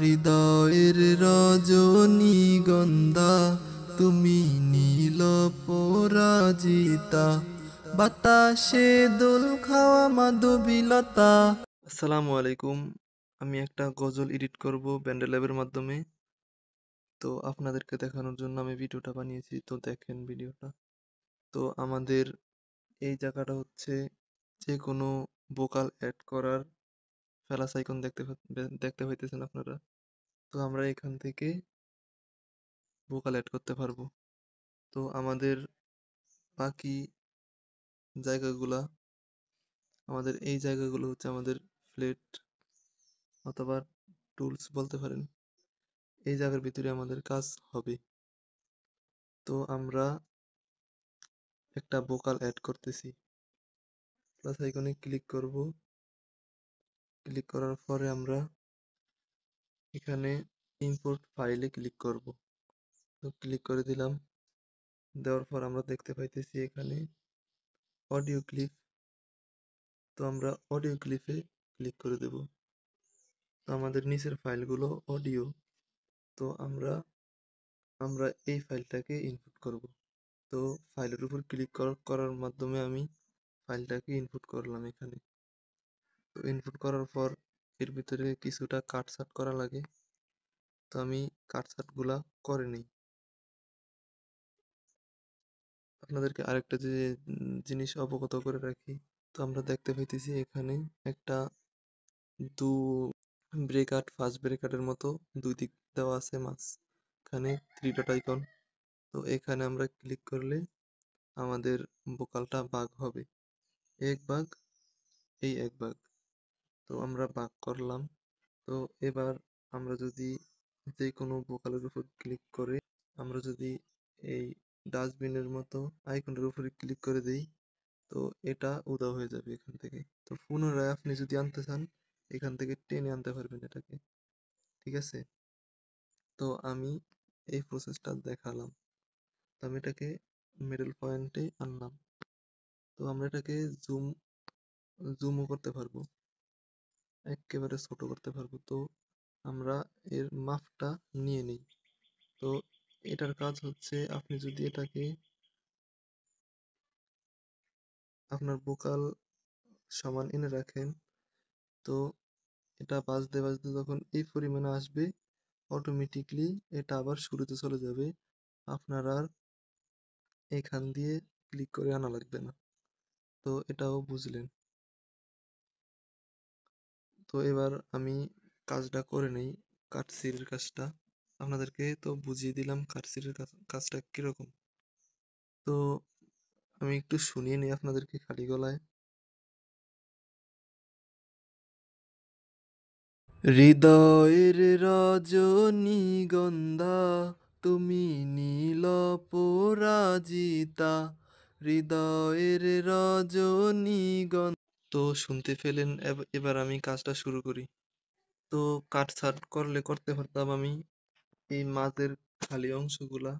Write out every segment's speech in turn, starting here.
হৃদয়ের রজনীগন্ধা তুমি নীল পরাজিতা, বাতাসে দোল খাওয়া মাধবীলতা। আসসালামু আলাইকুম। আমি একটা গজল এডিট করব ব্যান্ডেল মাধ্যমে। তো আপনাদেরকে দেখানোর জন্য আমি ভিডিওটা বানিয়েছি, তো দেখেন ভিডিওটা। তো আমাদের এই জায়গাটা হচ্ছে যে কোনো ভোকাল অ্যাড করার ফেলাস আইকন দেখতে পাইতেছেন আপনারা। তো আমরা এখান থেকে ভোকাল অ্যাড করতে পারবো। তো আমাদের বাকি জায়গাগুলা, আমাদের এই জায়গাগুলো হচ্ছে আমাদের ফ্লেট অথবা টুলস বলতে পারেন। এই জায়গার ভিতরে আমাদের কাজ হবে। তো আমরা একটা ভোকাল অ্যাড করতেছি। প্লাস আইকনে ক্লিক করব। ক্লিক করার পরে আমরা এখানে ইম্পোর্ট ফাইলে ক্লিক করব। তো ক্লিক করে দিলাম। দেওয়ার পর আমরা দেখতে পাইতেছি এখানে অডিও ক্লিপ। তো আমরা অডিও ক্লিপে ক্লিক করে দেব। তো আমাদের নিচের ফাইলগুলো অডিও। তো আমরা আমরা এই ফাইলটাকে ইনপুট করব। তো ফাইলের উপর ক্লিক করার মাধ্যমে আমি ফাইলটাকে ইনপুট করলাম এখানে। তো ইনপুট করার পর এর ভিতরে কিছুটা কাটছাঁট করা লাগে। তো আমি কাটছাঁট গুলা করে নিই। আপনাদেরকে আরেকটা জিনিস অবগত করে রাখি। তো আমরা দেখতে পাইতেছি এখানে একটা দু ব্রেকার, ফার্স্ট ব্রেকারের মতো দুই দিক দেওয়া আছে মাঝখানে থ্রি ডট আইকন। তো এখানে আমরা ক্লিক করলে আমাদের ভোকালটা ভাগ হবে। এক ভাগ, এই এক ভাগ। তো আমরা ভাগ করলাম। তো এবার আমরা যদি যে কোনো ভোকালের উপর ক্লিক করে আমরা যদি এই ডাস্টবিনের মতো আইকনের উপরে ক্লিক করে দেই, তো এটা উধাও হয়ে যাবে এখান থেকে। তো পুনরায় আপনি যদি আনতে চান এখান থেকে টেনে আনতে পারবেন এটাকে। ঠিক আছে? তো আমি এই প্রসেসটা দেখালাম। তো আমি এটাকে মিডল পয়েন্টে আনলাম। তো আমরা এটাকে জুমও করতে পারবো, একেবারে ছোট করতে পারবো। তো আমরা এর মাপটা নিয়ে নিই। তো এটার কাজ হচ্ছে আপনি যদি এটাকে আপনার ভোকাল সমান এনে রাখেন, তো এটা বাজতে বাজতে যখন এই পরিমাণে আসবে অটোমেটিকলি এটা আবার শুরুতে চলে যাবে। আপনার আর এখান দিয়ে ক্লিক করে আনা লাগবে না। তো এটাও বুঝলেন। তো এবার আমি কাজটা করে নেই, কাটসির কাজটা। আপনাদেরকে তো বুঝিয়ে দিলাম কাটসির কাজটা কিরকম। তো আমি একটু শুনিয়ে নিই আপনাদেরকে খালি গলায়। হৃদয়ের রজনীগন্ধা তুমি নীল পরাজিতা, হৃদয়ের রজনীগন্ধা। তো শুনতে পেলেন। এবার আমি কাজটা শুরু করি। তো কাটছাঁট করতে পারতাম আমি এই মাঝের খালি অংশগুলা।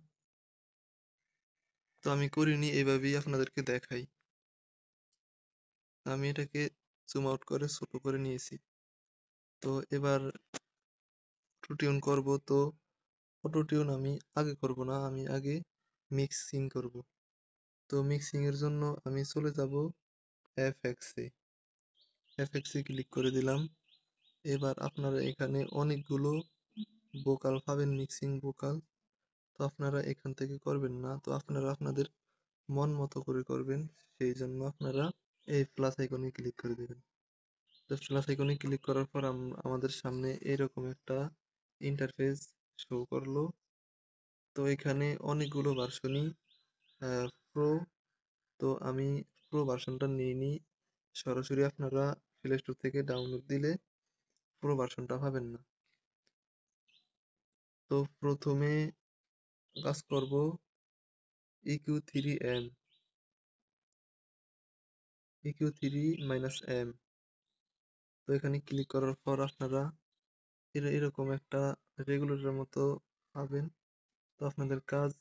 তো আমি করিনি, এভাবেই আপনাদেরকে দেখাই। আমি এটাকে জুম আউট করে ছোট করে নিয়েছি। তো এবার অটো-টিউন করব। তো অটো-টিউন আমি আগে করব না, আমি আগে মিক্সিং করব। তো মিক্সিং এর জন্য আমি চলে যাব এফএক্স এ। এফএক্স এ ক্লিক করে দিলাম। এবার আপনারা এখানে অনেকগুলো ভোকাল পাবেন, মিক্সিং ভোকাল। তো আপনারা এখান থেকে করবেন না, তো আপনারা আপনাদের মন মতো করে করবেন। সেই জন্য আপনারা এই প্লাস আইকনে ক্লিক করে দেবেন। তো প্লাস আইকনে ক্লিক করার পর আমাদের সামনে এরকম একটা ইন্টারফেস শো করলো। তো এখানে অনেকগুলো ভার্সনই প্রো। তো আমি প্রো ভার্সনটা নিইনি। সরাসরি আপনারা প্লে স্টোর থেকে ডাউনলোড দিলে প্রো ভার্সনটা পাবেন না। তো প্রথমে কাজ করব EQ3M, EQ3-M। তো এখানে ক্লিক করার পর আপনারা এরকম একটা রেগুলেটরের মতো পাবেন। তো আপনাদের কাজ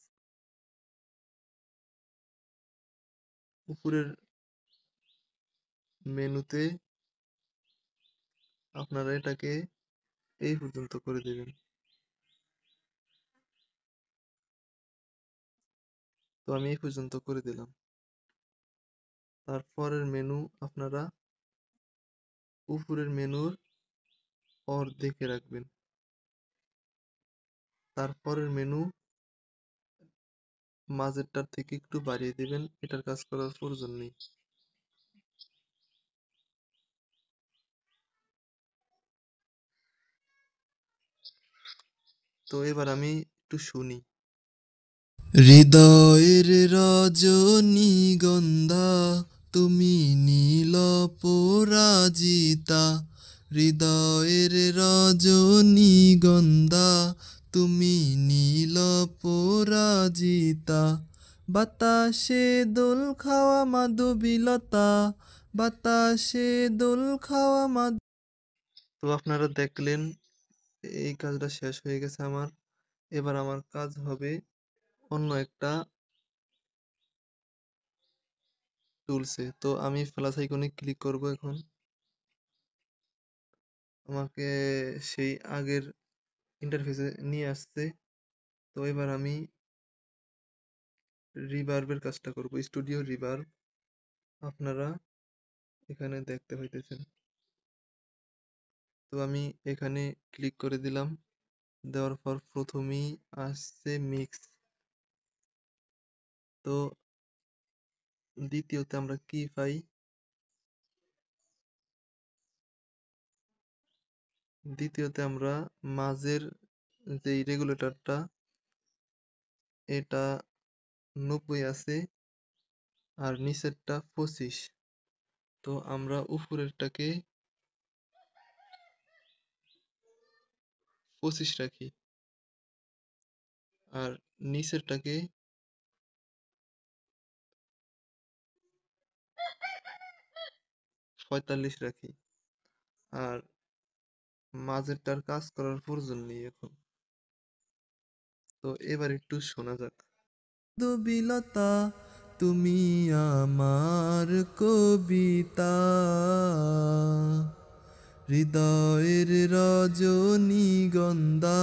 উপরের মেনুতে আপনারা এটাকে এই পর্যন্ত করে দিবেন। তো আমি এই পর্যন্ত করে দিলাম। তারপরের মেনু আপনারা উপরের মেনুর অর্ধেকে রাখবেন। তারপরের মেনু মাঝেরটার থেকে একটু বাড়িয়ে দিবেন, এটার কাজ করার প্রয়োজন নেই। তো এবার আমি একটু শুনি। হৃদয়ের রজনীগন্ধা তুমি নীল পরাজিতা, হৃদয়ের রজনীগন্ধা তুমি নীল পরাজিতা, বাতাসে দোল খাওয়া মাধবীলতা, বাতাসে দোল খাওয়া মাধ। তো আপনারা দেখলেন এই কাজটা শেষ হয়ে গেছে আমার। এবার আমার কাজ হবে অন্য একটা টুলসে। তো আমি প্লাস আইকনে ক্লিক করব এখন। আমাকে সেই আগের ইন্টারফেসে নিয়ে আসছে। তো এবার আমি রিভার্বের কাজটা করব, স্টুডিও রিভার্ব। আপনারা এখানে দেখতে পাইতেছেন। তো আমি এখানে ক্লিক করে দিলাম। দেওয়ার পর প্রথমেই আসছে মিক্স। তো দ্বিতীয়তে আমরা কি পাই? দ্বিতীয়তে আমরা মাঝের যেই রেগুলেটরটা এটা 90 আছে আর নিচেরটা 25। তো আমরা উপরেরটাকে 25 রাখি আর নিচেরটাকে 45 রাখি। আর মাঝেরটার কাজ করার প্রয়োজন নেই এখন। তো এবার একটু শোনা যাক। মাধবীলতা তুমি আমার কবিতা, হৃদয়ের রজনীগন্ধা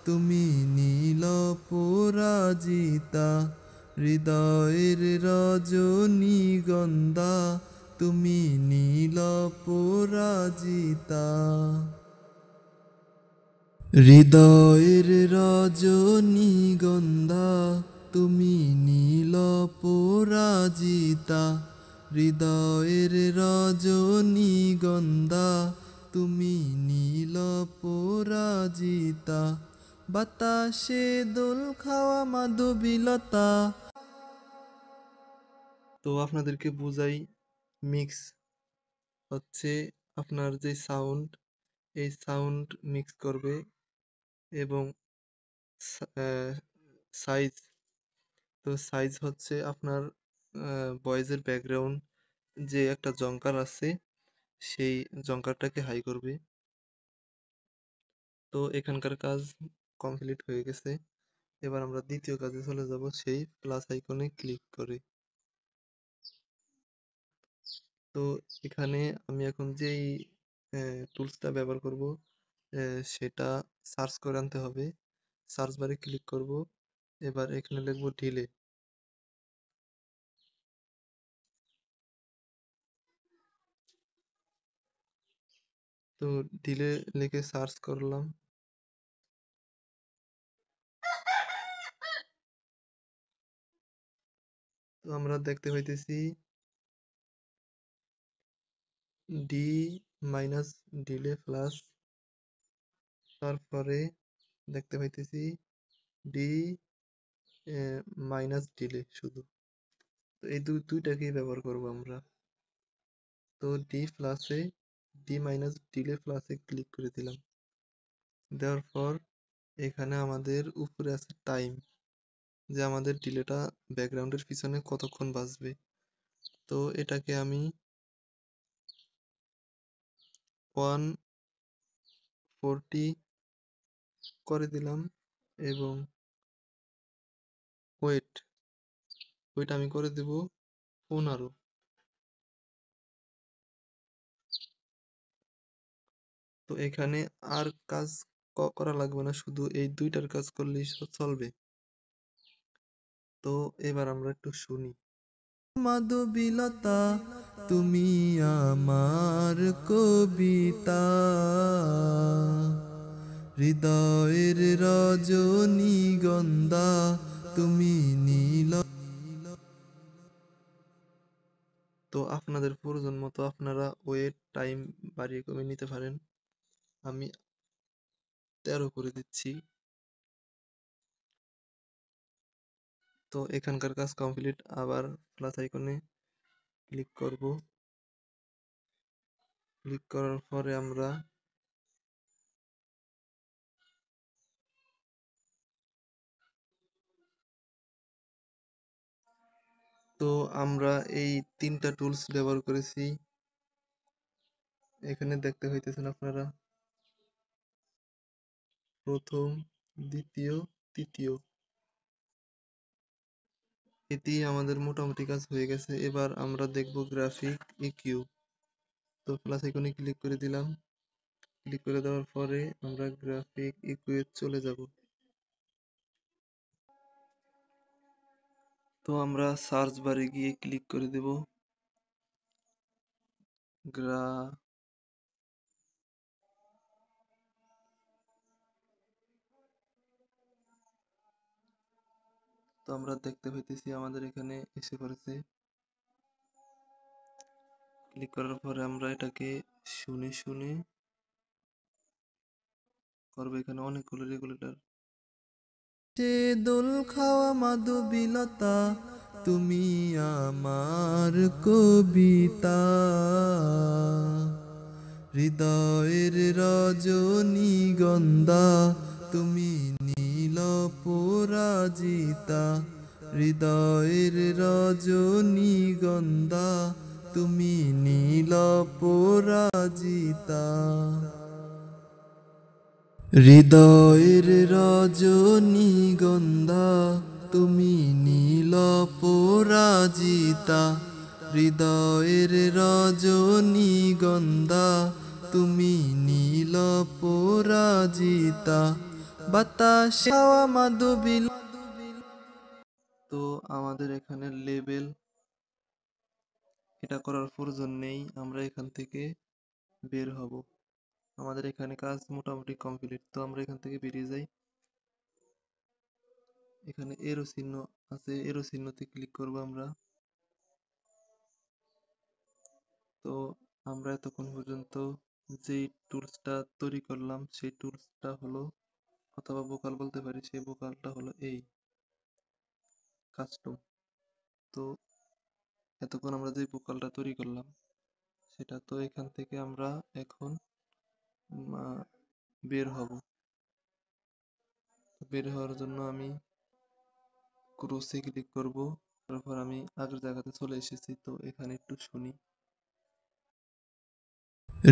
তুমি নীল পরাজিতা, হৃদয়ের রজনীগন্ধা তুমি নীল পরাজিতা, হৃদয়ের রজনীগন্ধা তুমি নীল পরাজিতা, হৃদয়ের রজনীগন্ধা তুমি নীল পরাজিতা, বাতাসে দোল খাওয়া মাধবীলতা। তো আপনাদেরকে বুঝাই, মিক্স হচ্ছে আপনার যে সাউন্ড, এই সাউন্ড মিক্স করবে এবং সাইজ। তো সাইজ হচ্ছে আপনার ভয়েসের ব্যাকগ্রাউন্ড যে একটা জংকার আছে সেই জংকারটাকে হাই করবে। তো এখানকার কাজ কমপ্লিট হয়ে গেছে। এবার আমরা দ্বিতীয় কাজে চলে যাব, সেই প্লাস আইকনে ক্লিক করে। তো এখানে আমি এখন যেই টুলসটা ব্যবহার করব সেটা সার্চ করে আনতে হবে। সার্চ বারে ক্লিক করব। এবার এখানে লিখব ডিলে। তো ডিলে লিখে সার্চ করলাম। তো আমরা দেখতে পাইতেছি ডি মাইনাস ডিলে প্লাস, তারপরে দেখতে পাইতেছি ডি মাইনাস ডিলে শুধু। তো এই দুইটাকেই ব্যবহার করব আমরা। তো ডি মাইনাস ডিলে প্লাসে ক্লিক করে দিলাম। দেওয়ার পর এখানে আমাদের উপরে আছে টাইম, যে আমাদের ডিলেটা ব্যাকগ্রাউন্ডের পিছনে কতক্ষণ বাজবে। তো এটাকে আমি 140 করে দিলাম এবং ওয়েট ওয়েট আমি করে দেব 15। তো এখানে আর কাজ করা লাগবে না, শুধু এই দুইটার কাজ করলেই চলবে। তো এবার আমরা একটু শুনি। মাধবীলতা তুমি আমার কবিতা, হৃদয়ের রজনীগন্ধা তুমি নীল। তো আপনাদের প্রয়োজন মতো আপনারা ওয়েট টাইম বাড়িয়ে কমিয়ে নিতে পারেন। আমি 13 করে দিচ্ছি। তো এখানকার কাজ কমপ্লিট। আবার প্লাস আইকনে ক্লিক করব। ক্লিক করার পরে আমরা এই তিনটা টুলস ব্যবহার করেছি। এখানে দেখতে হইতেছেন আপনারা, প্রথম, দ্বিতীয়, তৃতীয়। এটি আমাদের মোটামুটি কাজ হয়ে গেছে। এবার আমরা দেখব গ্রাফিক ইকিউ। তো প্লাস আইকনে ক্লিক করে দিলাম। ক্লিক করে দেওয়ার পরে আমরা গ্রাফিক ইকিউ এ চলে যাব। তো আমরা সার্চ বারে গিয়ে ক্লিক করে দেব গ্রা তো আমরা দেখতে পাইতেছি আমাদের এখানে এসে পড়েছে। ক্লিক করার পরে আমরা এটাকে শুনে শুনে করবো। এখানে অনেকগুলো রেগুলেটর। সে দোল খাওয়া মাধবীলতা তুমি আমার কবিতা, হৃদয়ের রজনীগন্ধা তুমি নীল পরাজিতা, হৃদয়ের রজনীগন্ধা তুমি নীল পরাজিতা, হৃদয়ের রজনীগন্ধা তুমি নীল পরাজিতা, হৃদয়ের রজনীগন্ধা তুমি নীল পরাজিতা, বাতাসে হাওয়া মাধবীল। তো আমাদের এখানে লেবেল এটা করার প্রয়োজন নেই, আমরা এখান থেকে বের হব। আমাদের এখানে কাজ মোটামুটি কমপ্লিট। তো আমরা এখান থেকে বেরিয়ে যাই। এখানে এরো চিহ্ন আছে, এরো চিহ্নতে ক্লিক করব আমরা। তো আমরা এতক্ষণ পর্যন্ত যেই টুলসটা তৈরি করলাম সেই টুলসটা হলো, অথবা ভোকাল বলতে পারি, সেই ভোকালটা হলো এই কাস্টম। তো এতক্ষণ আমরা যে ভোকালটা তৈরি করলাম সেটা, তো এখান থেকে আমরা এখন বের হব। বের হওয়ার জন্য আমি ক্রসে ক্লিক করব। তারপর আমি আগের জায়গাতে চলে এসেছি। তো এখানে একটু শুনি।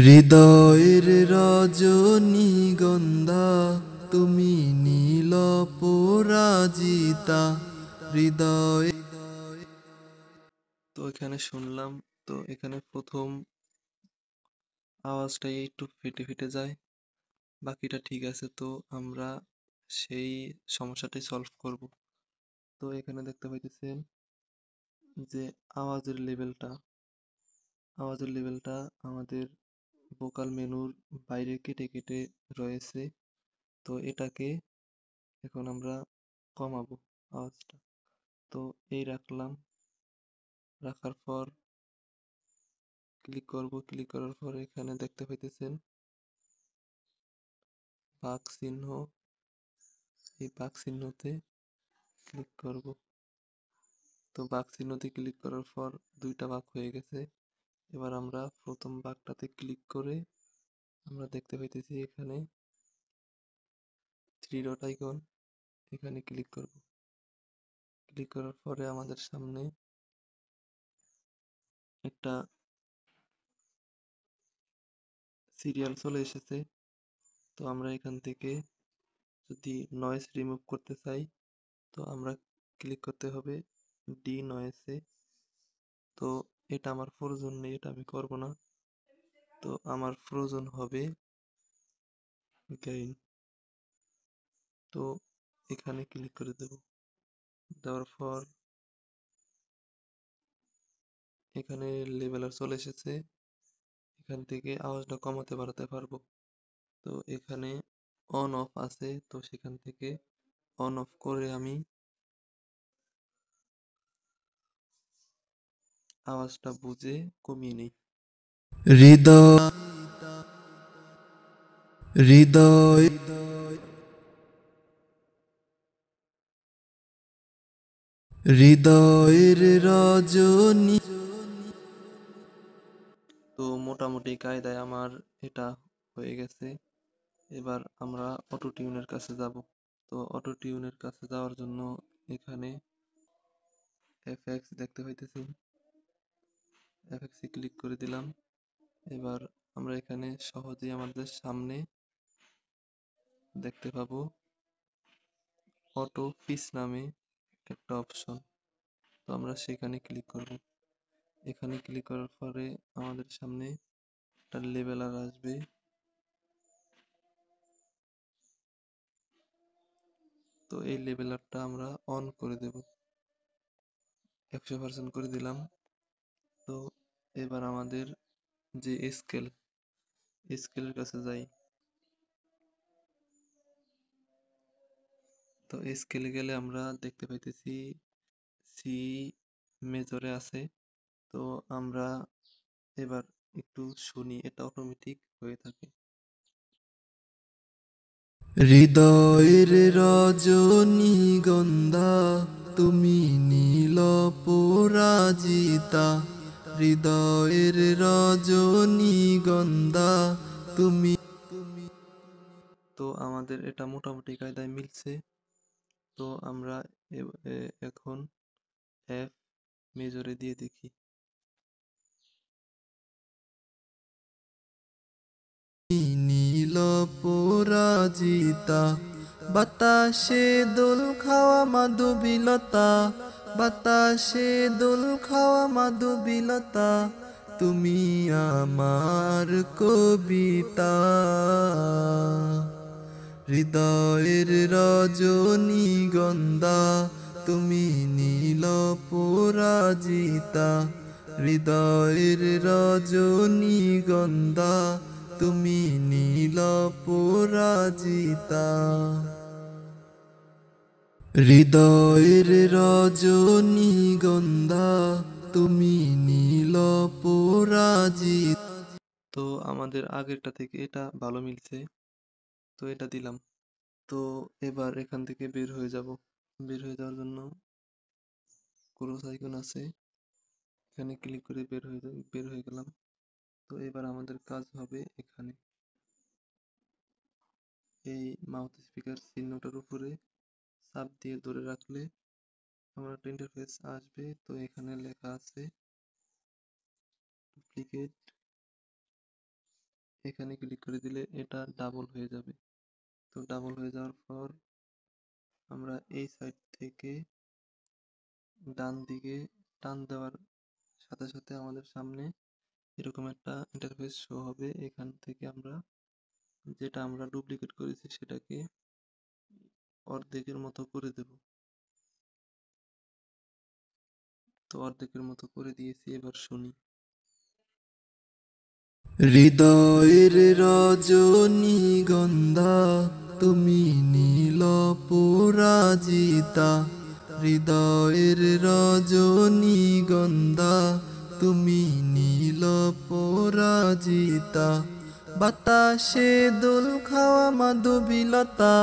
হৃদয়ের রজনীগন্ধা তুমি নীল পরাজিতা, হৃদয়। তো এখানে শুনলাম। তো এখানে প্রথম আওয়াজটাই একটু ফেটে ফেটে যায়, বাকিটা ঠিক আছে। তো আমরা সেই সমস্যাটাই সলভ করব। তো এখানে দেখতে পাইতেছেন যে আওয়াজের লেভেলটা আমাদের ভোকাল মেনুর বাইরে কেটে কেটে রয়েছে। তো এটাকে এখন আমরা কমাবো আওয়াজটা। তো এই রাখলাম। রাখার পর ক্লিক করব। ক্লিক করার পর এখানে দেখতে পাইতেছেন ভাগ চিহ্ন। এই ভাগ চিহ্নতে ক্লিক করব। তো ভাগ চিহ্নতে ক্লিক করার পর দুইটা ভাগ হয়ে গেছে। এবার আমরা প্রথম ভাগটাতে ক্লিক করে আমরা দেখতে পাইতেছি এখানে থ্রি ডট আইকন, এখানে ক্লিক করব। ক্লিক করার পরে আমাদের সামনে একটা সিরিয়াল চলে এসেছে। তো আমরা এখান থেকে যদি নয়েজ রিমুভ করতে চাই, তো আমরা ক্লিক করতে হবে ডি নয়েজে। তো এটা আমার প্রয়োজন নেই, এটা আমি করব না। তো আমার প্রয়োজন হবে gain। তো এখানে ক্লিক করে দেব, দেওয়ার পর এখানে লেভেলার চলে এসেছে। এখান থেকে আওয়াজটা কমাতে বাড়াতে পারবো। তো এখানে অন অফ আছে, তো সেখান থেকে অন অফ করে আমি আওয়াজটা বুঝে কমিয়ে নিই। হৃদয় হৃদয় হৃদয়ের রজনী। তো মোটামুটি কায়দায় আমার এটা হয়ে গেছে। এবার আমরা অটো টিউনের কাছে যাব। তো অটো টিউনের কাছে যাওয়ার জন্য এখানে এফএক্স দেখতে পাইতেছি, এফএক্সে ক্লিক করে দিলাম। এবার আমরা এখানে সহজেই আমাদের সামনে দেখতে পাবো অটো পিচ নামে একটা অপশন। তো আমরা সেখানে ক্লিক করব। এখানে ক্লিক করার পরে আমাদের সামনে একটা লেবেলার আসবে। তো এই লেবেলারটা আমরা অন করে দেব, 100% করে দিলাম। তো এবার আমাদের যে স্কেলের কাছে যাই। তো স্কেলে গেলে আমরা দেখতে পাইতেছি সি মেজরে আছে। তো আমরা এবার একটু শুনি, এটা অটোমেটিক হয়ে থাকে। হৃদয়ের রজনীগন্ধা তুমি নীল পরাজিতা, হৃদয়ের রজনীগন্ধা তুমি। তো আমাদের এটা মোটামুটি কায়দায় মিলছে। তো আমরা এখন এফ মেজরে দিয়ে দেখি। নীল পরাজিতা, বাতাসে দোল খাওয়া মাধবীলতা, বাতাসে দোল খাওয়া মাধবীলতা, তুমি আমার কবিতা। হৃদয়ের রজনীগন্ধা তুমি নীল পরাজিতা, হৃদয়ের রজনীগন্ধা তুমি নীল পরাজিতা, হৃদয়ের রজনীগন্ধা তুমি নীল পরাজিতা। তো আমাদের আগেরটা থেকে এটা ভালো মিলছে, তো এটা দিলাম। তো এবার এখান থেকে বের হয়ে যাব। বের হয়ে যাওয়ার জন্য ক্রস আইকন আছে, এখানে ক্লিক করে বের হয়ে গেলাম। তো এবার আমাদের কাজ হবে এখানে এই মাউথ স্পিকার চিহ্নটার উপরে চাপ দিয়ে ধরে রাখলে আমার একটা ইন্টারফেস আসবে। তো এখানে লেখা আছে ডুপ্লিকেট, এখানে ক্লিক করে দিলে এটা ডাবল হয়ে যাবে। তো ডাবল হয়ে যাওয়ার পর আমরা এই সাইড থেকে ডান দিকে টান দেওয়ার সাথে সাথে আমাদের সামনে এরকম একটা ইন্টারফেস শো হবে। এখান থেকে আমরা যেটা আমরা ডুপ্লিকেট করেছি সেটাকে অর্ধেকের মতো করে দেব। তো অর্ধেকের মতো করে দিয়েছি, এবার শুনি। হৃদয়ের রজনীগন্ধা তুমি নীল পরাজিতা, হৃদয়ের রজনীগন্ধা তুমি নীল পরাজিতা, বাতাসে দোল খাওয়া মাধবীলতা,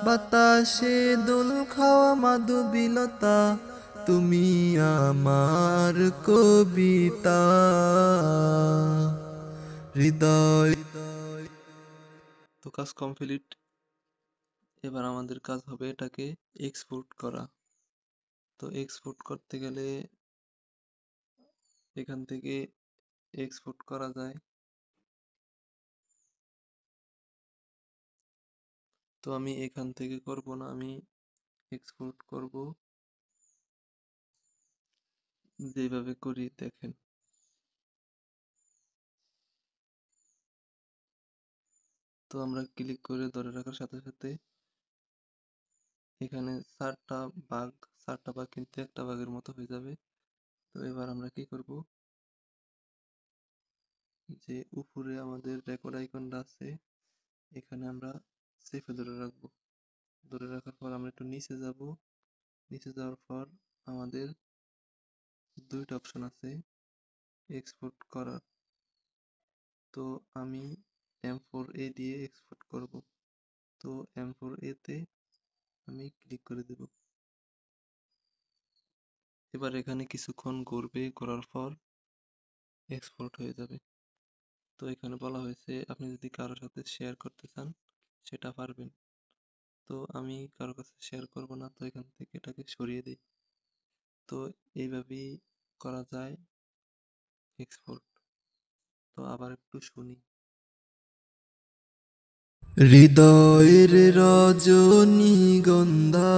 বাতাসে দোল খাওয়া মাধবীলতা, তুমি আমার কবিতা। হৃদয়। তো কাজ কমপ্লিট। এবার আমাদের কাজ হবে এটাকে এক্সপোর্ট করা। তো এক্সপোর্ট করতে গেলে এখান থেকে এক্সপোর্ট করা যায়। তো আমি এখান থেকে করব না, আমি এক্সপোর্ট করব যেভাবে করি দেখেন। তো আমরা ক্লিক করে ধরে রাখার সাথে সাথে এখানে চারটা ভাগ কিন্তু একটা ভাগের মতো হয়ে যাবে। তো এবার আমরা কি করব, যে উপরে আমাদের রেকর্ড আইকনটা আছে, এখানে আমরা চেপে ধরে রাখবো। ধরে রাখার পর আমরা একটু নিচে যাব। নিচে যাওয়ার পর আমাদের দুইটা অপশন আছে এক্সপোর্ট করার। তো আমি M4A দিয়ে এক্সপোর্ট করব। তো M4A তে আমি ক্লিক করে দেব। এবার এখানে কিছুক্ষণ ঘুরবে, ঘোরার পর এক্সপোর্ট হয়ে যাবে। তো এখানে বলা হয়েছে আপনি যদি কারোর সাথে শেয়ার করতে চান সেটা পারবেন। তো আমি কারোর কাছে শেয়ার করব না, তো এখান থেকে এটাকে সরিয়ে দিই। তো এইভাবেই করা যায় এক্সপোর্ট। তো আবার একটু শুনি। হৃদয়ের রজনীগন্ধা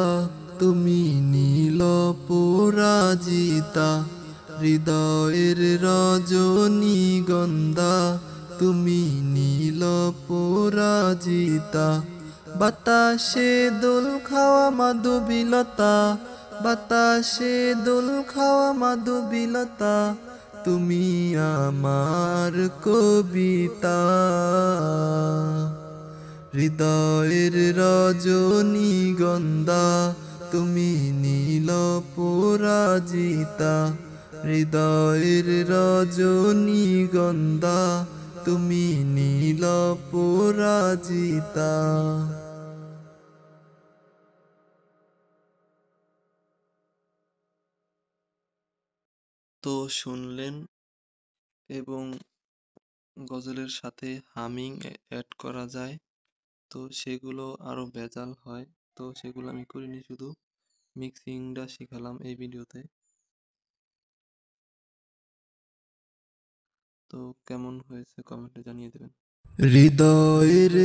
তুমি নীল পরাজিতা, হৃদয়ের রজনীগন্ধা তুমি নীল পরাজিতা, বাতাসে দোল খাওয়া মাধবীলতা, বাতাসে দোল খাওয়া মাধবীলতা, তুমি আমার কবিতা, হৃদয়ের রজনীগন্ধা তুমি নীল পরাজিতা, হৃদয়ের রজনীগন্ধা তুমি নীল পরাজিতা। তো শুনলেন, এবং গজলের সাথে হামিং অ্যাড করা যায়। তো সেগুলো আরো ভেজাল হয়। তো সেগুলো আমি করিনি, শুধু মিক্সিংটা শিখালাম এই ভিডিওতে। তো কেমন হয়েছে কমেন্টে জানিয়ে দেবেন। হৃদয়ের